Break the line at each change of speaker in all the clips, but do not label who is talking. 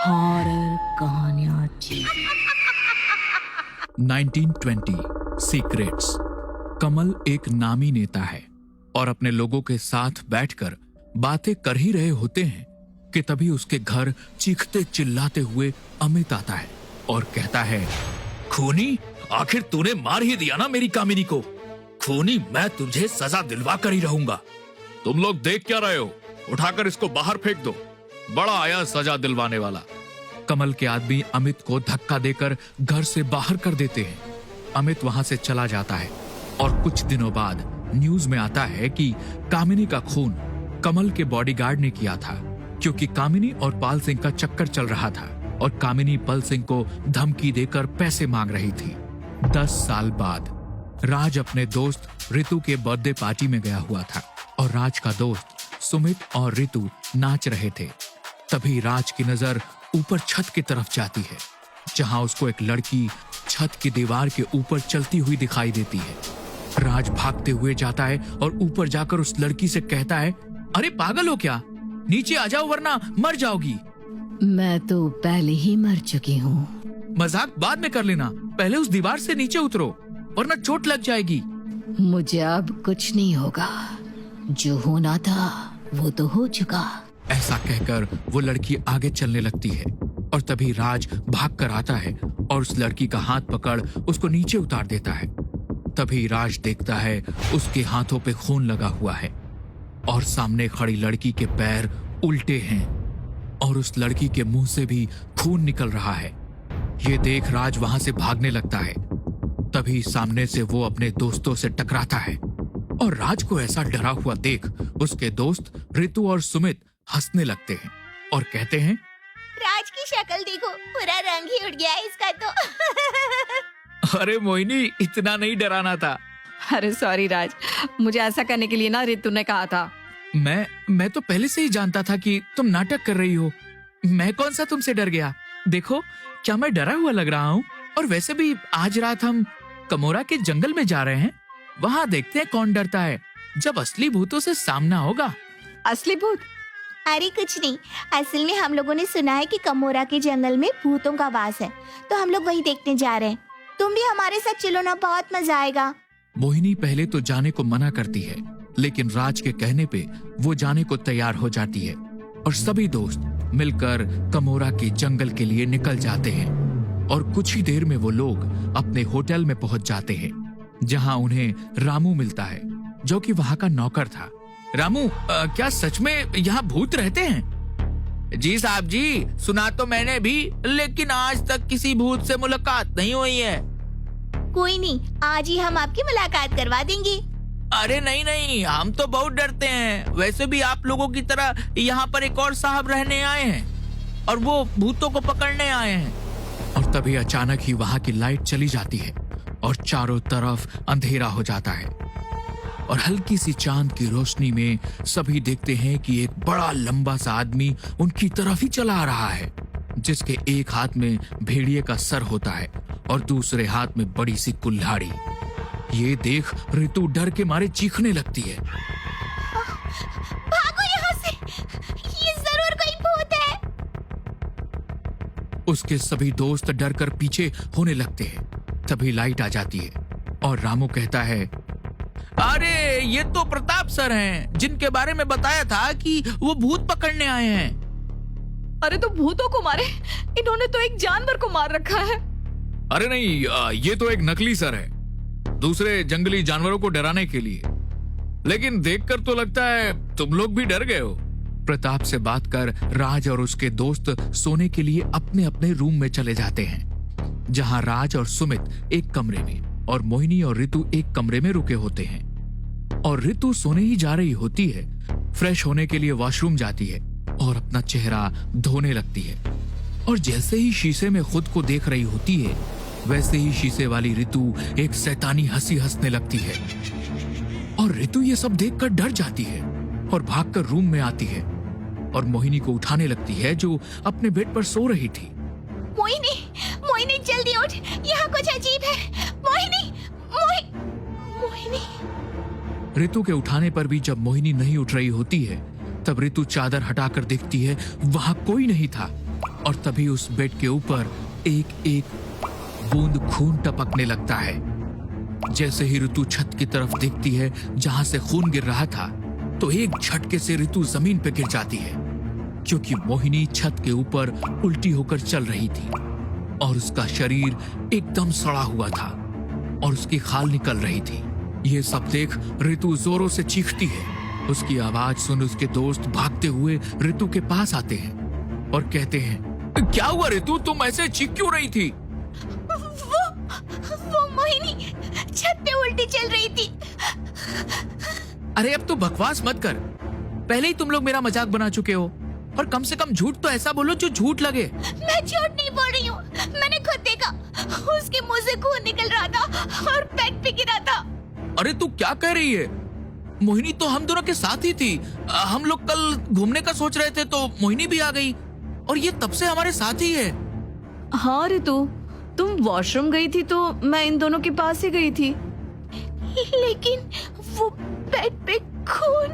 Horror कहानियां
1920 secrets. कमल एक नामी नेता है और अपने लोगों के साथ बैठकर बातें कर ही रहे होते हैं कि तभी उसके घर चीखते चिल्लाते हुए अमित आता है और कहता है, खूनी, आखिर तूने मार ही दिया ना मेरी कामिनी को। खूनी, मैं तुझे सजा दिलवा कर ही रहूंगा। तुम लोग देख क्या रहे हो? उठाकर इसको बाहर फेंक दो। बड़ा आया सजा दिलवाने वाला। कमल के आदमी अमित को धक्का देकर घर से बाहर कर देते हैं। अमित वहां से चला जाता है और कुछ दिनों बाद न्यूज में आता है कि कामिनी का खून कमल के बॉडीगार्ड ने किया था, क्योंकि कामिनी और पाल सिंह का चक्कर चल रहा था और कामिनी पल सिंह को धमकी देकर पैसे मांग रही थी। 10 साल बाद राज अपने दोस्त रितु के बर्थडे पार्टी में गया हुआ था और राज का दोस्त सुमित और रितु नाच रहे थे। तभी राज की नजर ऊपर छत की तरफ जाती है, जहां उसको एक लड़की छत की दीवार के ऊपर चलती हुई दिखाई देती है। राज भागते हुए जाता है और ऊपर जाकर उस लड़की से कहता है, अरे पागल हो क्या? नीचे आ जाओ वरना मर जाओगी।
मैं तो पहले ही मर चुकी हूँ।
मजाक बाद में कर लेना, पहले उस दीवार से नीचे उतरो वरना चोट लग जाएगी।
मुझे अब कुछ नहीं होगा, जो होना था वो तो हो चुका।
ऐसा कहकर वो लड़की आगे चलने लगती है और तभी राज भाग कर आता है और उस लड़की का हाथ पकड़ उसको नीचे उतार देता है। तभी राज देखता है उसके हाथों पे खून लगा हुआ है और सामने खड़ी लड़की के पैर उल्टे हैं और उस लड़की के मुंह से भी खून निकल रहा है। ये देख राज वहां से भागने लगता है। तभी सामने से वो अपने दोस्तों से टकराता है और राज को ऐसा डरा हुआ देख उसके दोस्त रितु और सुमित हंसने लगते हैं और कहते हैं,
राज की शक्ल देखो, पूरा रंग ही उड़ गया है इसका तो।
अरे मोहिनी, इतना नहीं डराना था।
अरे सॉरी राज, मुझे ऐसा करने के लिए ना रितु ने कहा था।
मैं तो पहले से ही जानता था कि तुम नाटक कर रही हो। मैं कौन सा तुमसे डर गया? देखो, क्या मैं डरा हुआ लग रहा हूँ? और वैसे भी आज रात हम कमोरा के जंगल में जा रहे हैं, वहाँ देखते हैं कौन डरता है जब असली भूतों से सामना होगा।
असली भूत?
अरे कुछ नहीं, असल में हम लोगों ने सुना है कि कमोरा के जंगल में भूतों का वास है, तो हम लोग वही देखने जा रहे हैं। तुम भी हमारे साथ चलो ना, बहुत मजा आएगा।
मोहिनी पहले तो जाने को मना करती है, लेकिन राज के कहने पे वो जाने को तैयार हो जाती है और सभी दोस्त मिलकर कमोरा के जंगल के लिए निकल जाते हैं। और कुछ ही देर में वो लोग अपने होटल में पहुंच जाते हैं, जहां उन्हें रामू मिलता है, जो कि वहां का नौकर था। रामू, क्या सच में यहाँ भूत रहते हैं? जी साहब जी, सुना तो मैंने भी, लेकिन आज तक किसी भूत से मुलाकात नहीं हुई है।
कोई नहीं, आज ही हम आपकी मुलाकात करवा देंगे।
अरे नहीं नहीं, हम तो बहुत डरते हैं। वैसे भी आप लोगों की तरह यहाँ पर एक और साहब रहने आए हैं और वो भूतों को पकड़ने आए हैं। और तभी अचानक ही वहां की लाइट चली जाती है और चारों तरफ अंधेरा हो जाता है और हल्की सी चांद की रोशनी में सभी देखते हैं कि एक बड़ा लंबा सा आदमी उनकी तरफ ही चला आ रहा है, जिसके एक हाथ में भेड़िए का सर होता है और दूसरे हाथ में बड़ी सी कुल्हाड़ी। ये देख रितु डर के मारे चीखने लगती है।
भागो यहाँ से, ये जरूर कोई भूत है।
उसके सभी दोस्त डर कर पीछे होने लगते हैं। तभी लाइट आ जाती है और रामू कहता है, अरे ये तो प्रताप सर हैं, जिनके बारे में बताया था कि वो भूत पकड़ने आए हैं।
अरे तो भूतों को मारे, इन्होंने तो एक जानवर को मार रखा है।
अरे नहीं, ये तो एक नकली सर है, दूसरे जंगली जानवरों को डराने के लिए। लेकिन देखकर तो लगता है तुम लोग भी डर गए हो। प्रताप से बात कर राज और उसके दोस्त सोने के लिए अपने अपने रूम में चले जाते हैं, जहां राज और सुमित एक कमरे में और मोहिनी और रितु एक कमरे में रुके होते हैं। और रितु सोने ही जा रही होती है, फ्रेश होने के लिए वॉशरूम जाती है और अपना चेहरा धोने लगती है। और जैसे ही शीशे में खुद को देख रही होती है, वैसे ही शीशे वाली रितु एक शैतानी हंसी हंसने लगती है। और रितु ये सब देखकर डर जाती है और भागकर रूम में आती है और मोहिनी को उठाने लगती है, जो अपने बेड पर सो रही थी।
मोहिनी, मोहिनी जल्दी उठ, यहाँ कुछ अजीब है। मोहिनी, मोहिनी।
रितु के उठाने पर भी जब मोहिनी नहीं उठ रही होती है, तब रितु चादर हटाकर देखती है, वहां कोई नहीं था। और तभी उस बेड के ऊपर एक एक बूंद खून टपकने लगता है। जैसे ही ऋतु छत की तरफ देखती है जहां से खून गिर रहा था, तो एक झटके से ऋतु जमीन पे गिर जाती है, क्योंकि मोहिनी छत के ऊपर उल्टी होकर चल रही थी और उसका शरीर एकदम सड़ा हुआ था और उसकी खाल निकल रही थी। ये सब देख ऋतु जोरों से चीखती है। उसकी आवाज सुन उसके दोस्त भागते हुए ऋतु के पास आते हैं और कहते हैं, क्या हुआ ऋतु, तुम ऐसे चीख क्यों रही थी?
वो मोहिनी छत पे उल्टी चल रही थी।
अरे अब तो बकवास मत कर, पहले ही तुम लोग मेरा मजाक बना चुके हो, और कम से कम झूठ तो ऐसा बोलो जो झूठ लगे।
मैं झूठ नहीं बोल रही हूँ, मैंने खुद देखा, उसके मुंह से खून निकल रहा था और बेड पे गिरा था।
अरे तू क्या कह रही है? मोहिनी तो हम दोनों के साथ ही थी। हम लोग कल घूमने का सोच रहे थे तो मोहिनी भी आ गई और ये तब से हमारे साथ ही है।
हाँ ऋतु, तुम वॉशरूम गई थी तो मैं इन दोनों के पास ही गई थी।
लेकिन वो बेड पे खून।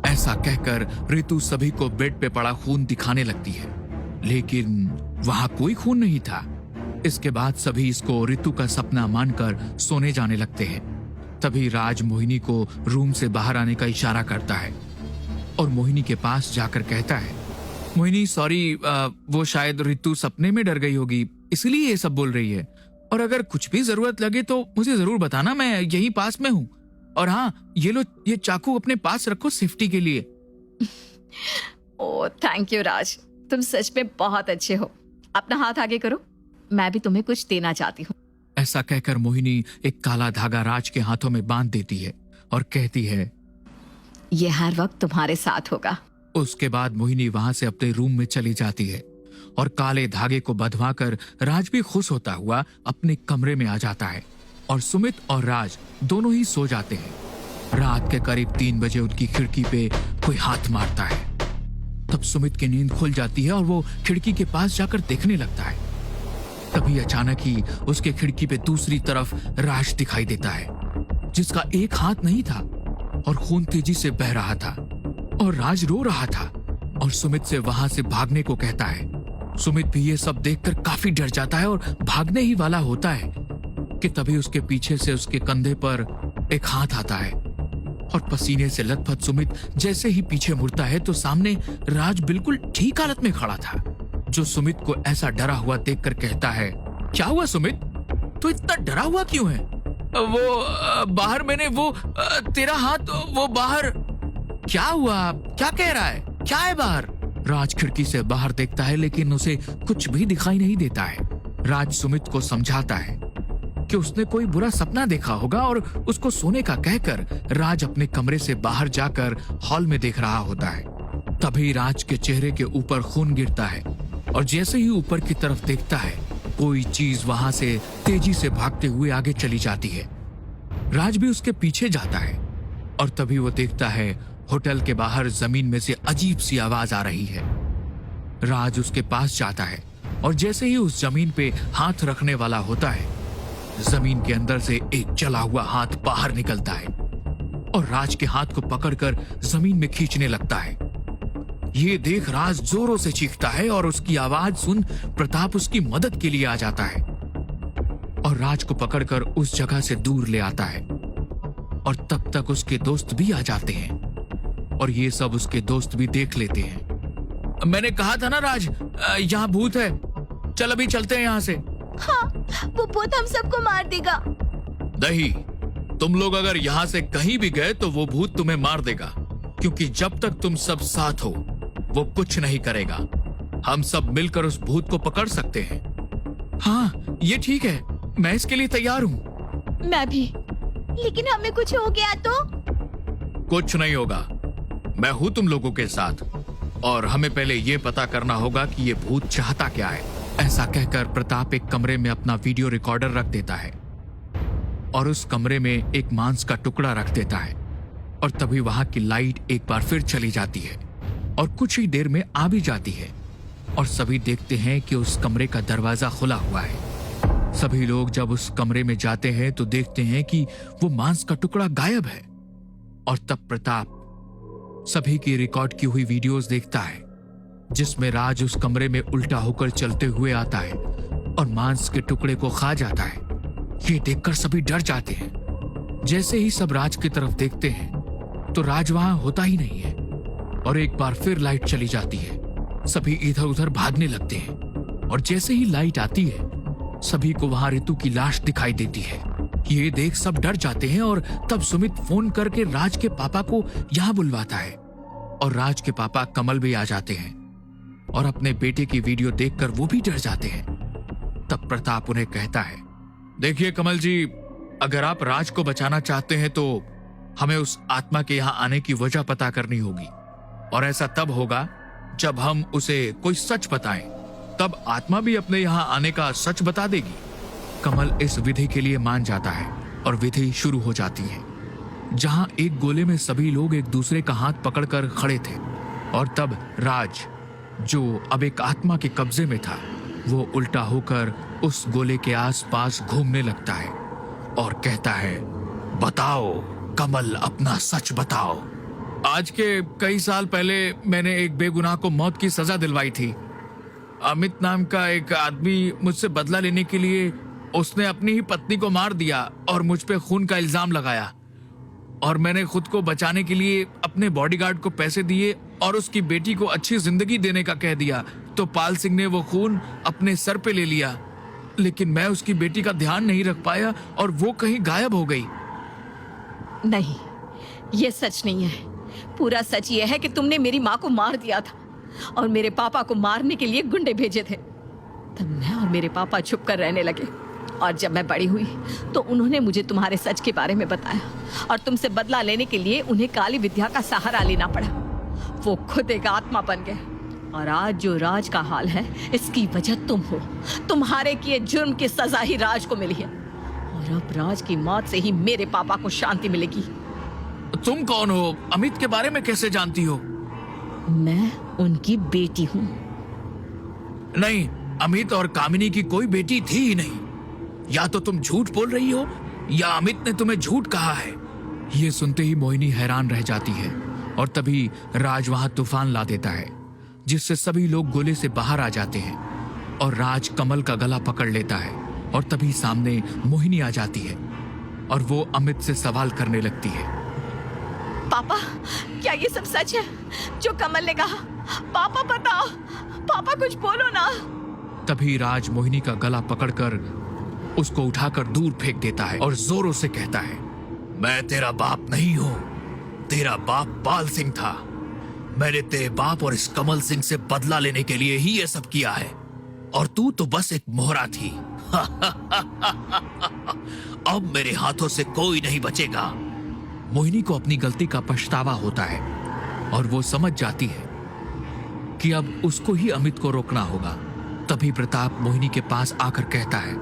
ऐसा कहकर ऋतु सभी को बेड पे पड़ा खून दिखाने लगती है, लेकिन वहां कोई खून नहीं था। इसके बाद सभी इसको ऋतु का सपना मानकर सोने जाने लगते हैं। तभी राज मोहिनी को रूम से बाहर आने का इशारा करता है और मोहिनी के पास जाकर कहता है, मोहिनी सॉरी, वो शायद ऋतु सपने में डर गई होगी, इसलिए ये सब बोल रही है, और अगर कुछ भी जरूरत लगे तो मुझे जरूर बताना, मैं यहीं पास में हूँ। और हाँ, ये लो, ये चाकू अपने पास रखो सेफ्टी के लिए।
ओह थैंक यू राज, तुम सच में बहुत अच्छे हो। अपना हाथ आगे करो, मैं भी तुम्हें कुछ देना चाहती हूँ।
ऐसा कहकर मोहिनी एक काला धागा राज के हाथों में बांध देती है और कहती है,
ये हर वक्त तुम्हारे साथ होगा।
उसके बाद मोहिनी वहां से अपने रूम में चली जाती है और काले धागे को बंधवाकर राज भी खुश होता हुआ अपने कमरे में आ जाता है और सुमित और राज दोनों ही सो जाते हैं। रात के करीब 3 बजे उनकी खिड़की पे कोई हाथ मारता है। तब सुमित की नींद खुल जाती है और वो खिड़की के पास जाकर देखने लगता है। तभी अचानक ही उसके खिड़की पे दूसरी तरफ राज दिखाई देता है, जिसका एक हाथ नहीं था और खून तेजी से बह रहा था और राज रो रहा था और सुमित से वहां से भागने को कहता है। सुमित भी ये सब देखकर काफी डर जाता है और भागने ही वाला होता है कि तभी उसके पीछे से उसके कंधे पर एक हाथ आता है और पसीने से लथपथ सुमित जैसे ही पीछे मुड़ता है तो सामने राज बिल्कुल ठीक हालत में खड़ा था, जो सुमित को ऐसा डरा हुआ देखकर कहता है, क्या हुआ सुमित, तू इतना डरा हुआ क्यों है? वो बाहर मैंने वो तेरा हाथ वो बाहर। क्या हुआ, क्या कह रहा है, क्या है बाहर? राज खिड़की से बाहर देखता है लेकिन उसे कुछ भी दिखाई नहीं देता है। राज सुमित को समझाता है कि उसने कोई बुरा सपना देखा होगा और उसको सोने का कहकर राज अपने कमरे से बाहर जाकर हॉल में देख रहा होता है। तभी राज के चेहरे के ऊपर खून गिरता है और जैसे ही ऊपर की तरफ देखता है कोई चीज वहां से तेजी से भागते हुए आगे चली जाती है। राज भी उसके पीछे जाता है और तभी वो देखता है होटल के बाहर जमीन में से अजीब सी आवाज आ रही है। राज उसके पास जाता है और जैसे ही उस जमीन पे हाथ रखने वाला होता है, जमीन के अंदर से एक जला हुआ हाथ बाहर निकलता है और राज के हाथ को पकड़कर जमीन में खींचने लगता है। ये देख राज जोरों से चीखता है और उसकी आवाज सुन प्रताप उसकी मदद के लिए आ जाता है और राज को पकड़कर उस जगह से दूर ले आता है और तब तक उसके दोस्त भी आ जाते हैं और ये सब उसके दोस्त भी देख लेते हैं। मैंने कहा था ना राज, यहाँ भूत है, चल अभी चलते हैं यहाँ से।
हाँ, वो भूत हम सबको मार देगा।
नहीं, तुम लोग अगर यहाँ से कहीं भी गए तो वो भूत तुम्हें मार देगा, क्योंकि जब तक तुम सब साथ हो वो कुछ नहीं करेगा। हम सब मिलकर उस भूत को पकड़ सकते हैं। हाँ ये ठीक है, मैं इसके लिए तैयार हूँ।
मैं भी।
लेकिन हमें कुछ हो गया तो?
कुछ नहीं होगा, मैं हूँ तुम लोगों के साथ और हमें पहले ये पता करना होगा कि ये भूत चाहता क्या है। ऐसा कहकर प्रताप एक कमरे में अपना वीडियो रिकॉर्डर रख देता है और उस कमरे में एक मांस का टुकड़ा रख देता है और तभी वहां की लाइट एक बार फिर चली जाती है और कुछ ही देर में आ भी जाती है और सभी देखते हैं कि उस कमरे का दरवाजा खुला हुआ है। सभी लोग जब उस कमरे में जाते हैं तो देखते हैं कि वो मांस का टुकड़ा गायब है और तब प्रताप सभी की रिकॉर्ड की हुई वीडियोस देखता है जिसमें राज उस कमरे में उल्टा होकर चलते हुए आता है और मांस के टुकड़े को खा जाता है। ये देखकर सभी डर जाते हैं। जैसे ही सब राज की तरफ देखते हैं तो राज वहां होता ही नहीं है और एक बार फिर लाइट चली जाती है। सभी इधर उधर भागने लगते हैं और जैसे ही लाइट आती है सभी को वहां रितु की लाश दिखाई देती है। ये देख सब डर जाते हैं और तब सुमित फोन करके राज के पापा को यहां बुलवाता है और राज के पापा कमल भी आ जाते हैं और अपने बेटे की वीडियो देखकर वो भी डर जाते हैं। तब प्रताप उन्हें कहता है, देखिए कमल जी, अगर आप राज को बचाना चाहते हैं तो हमें उस आत्मा के यहां आने की वजह पता करनी होगी और ऐसा तब होगा जब हम उसे कोई सच बताएं, तब आत्मा भी अपने यहां आने का सच बता देगी। कमल इस विधि के लिए मान जाता है और विधि शुरू हो जाती है, जहां एक गोले में सभी लोग एक दूसरे का हाथ पकड़कर खड़े थे और तब राज, जो अब एक आत्मा के कब्जे में था, वो उल्टा होकर उस गोले के आसपास घूमने लगता है और कहता है, बताओ कमल, अपना सच बताओ। आज के कई साल पहले मैंने एक बेगुनाह को मौत की सजा दिलवाई थी। अमित नाम का एक आदमी मुझसे बदला लेने के लिए उसने अपनी ही पत्नी को मार दिया और मुझ पे खून का इल्जाम लगाया और मैंने खुद को बचाने के लिए अपने बॉडीगार्ड को पैसे दिए और उसकी बेटी को अच्छी जिंदगी देने का कह दिया तो पाल सिंह ने वो खून अपने सर पे ले लिया, लेकिन मैं उसकी बेटी का ध्यान नहीं रख पाया और वो कहीं गायब हो गई।
नहीं, ये सच नहीं है। पूरा सच ये है कि तुमने मेरी माँ को मार दिया था और मेरे पापा को मारने के लिए गुंडे भेजे थे। तब मैं और मेरे पापा छुप कर रहने लगे और जब मैं बड़ी हुई तो उन्होंने मुझे तुम्हारे सच के बारे में बताया और तुमसे बदला लेने के लिए उन्हें काली विद्या का सहारा लेना पड़ा। वो खुद एक आत्मा बन गए और आज जो राज का हाल है इसकी वजह तुम हो। तुम्हारे किए जुर्म की सजा ही राज को मिली है और अब राज की मौत से ही मेरे पापा को शांति मिलेगी।
तुम कौन हो? अमित के बारे में कैसे जानती हो?
मैं उनकी बेटी हूँ।
नहीं, अमित और कामिनी की कोई बेटी थी ही नहीं। या तो तुम झूठ बोल रही हो या अमित ने तुम्हें झूठ कहा है। ये सुनते ही मोहिनी हैरान रह जाती है और तभी राज वहां तूफान ला देता है, जिससे सभी लोग गोले से बाहर आ जाते हैं और राज कमल का गला पकड़ लेता है और तभी सामने मोहिनी आ जाती है और वो अमित से सवाल करने लगती है।
पापा, क्या ये सब सच है जो कमल ने कहा? पापा बताओ, पापा कुछ बोलो ना।
तभी राज मोहिनी का गला पकड़कर उसको उठाकर दूर फेंक देता है और जोरों से कहता है, मैं तेरा बाप नहीं हूं, तेरा बाप पाल सिंह था। मैंने तेरे बाप और इस कमल सिंह से बदला लेने के लिए ही ये सब किया है और तू तो बस एक मोहरा थी। अब मेरे हाथों से कोई नहीं बचेगा। मोहिनी को अपनी गलती का पछतावा होता है और वो समझ जाती है कि अब उसको ही अमित को रोकना होगा। तभी प्रताप मोहिनी के पास आकर कहता है,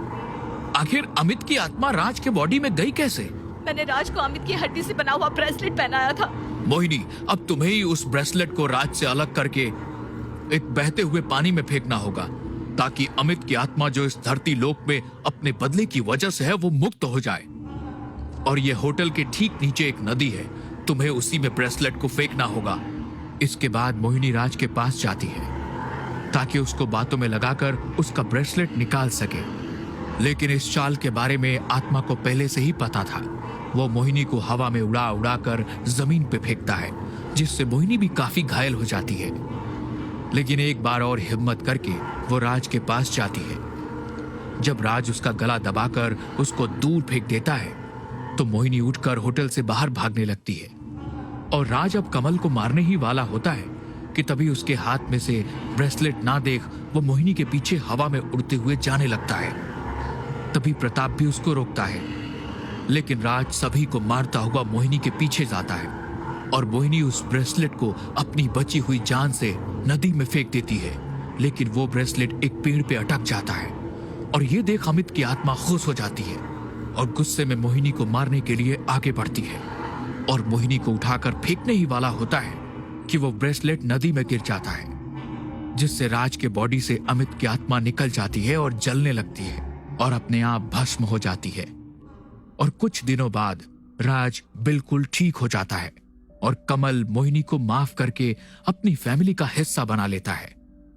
आखिर अमित की आत्मा राज के बॉडी में गई कैसे?
मैंने राज को अमित की हड्डी से बना हुआ ब्रेसलेट पहनाया था।
मोहिनी, अब तुम्हें ही उस ब्रेसलेट को राज से अलग करके एक बहते हुए पानी में फेंकना होगा ताकि अमित की आत्मा जो इस धरती लोक में अपने बदले की वजह से है वो मुक्त हो जाए। और ये होटल के ठीक नीचे एक नदी है, तुम्हें उसी में ब्रेसलेट को फेंकना होगा। इसके बाद मोहिनी राज के पास जाती है ताकि उसको बातों में लगाकर उसका ब्रेसलेट निकाल सके, लेकिन इस चाल के बारे में आत्मा को पहले से ही पता था। वो मोहिनी को हवा में उड़ा उड़ा कर जमीन पे फेंकता है, जिससे मोहिनी भी काफी घायल हो जाती है। लेकिन एक बार और हिम्मत करके वो राज के पास जाती है। जब राज उसका गला दबाकर उसको दूर फेंक देता है तो मोहिनी उठकर होटल से बाहर भागने लगती है और राज अब कमल को मारने ही वाला होता है कि तभी उसके हाथ में से ब्रेसलेट ना देख वो मोहिनी के पीछे हवा में उड़ते हुए जाने लगता है। तभी प्रताप भी उसको रोकता है, लेकिन राज सभी को मारता हुआ मोहिनी के पीछे जाता है और मोहिनी उस ब्रेसलेट को अपनी बची हुई जान से नदी में फेंक देती है। लेकिन वो ब्रेसलेट एक पेड़ पे अटक जाता है और ये देख अमित की आत्मा खुश हो जाती है और गुस्से में मोहिनी को मारने के लिए आगे बढ़ती है और मोहिनी को उठाकर फेंकने ही वाला होता है कि वो ब्रेसलेट नदी में गिर जाता है, जिससे राज के बॉडी से अमित की आत्मा निकल जाती है और जलने लगती है और अपने आप भस्म हो जाती है। और कुछ दिनों बाद राज बिल्कुल ठीक हो जाता है और कमल मोहिनी को माफ करके अपनी फैमिली का हिस्सा बना लेता है।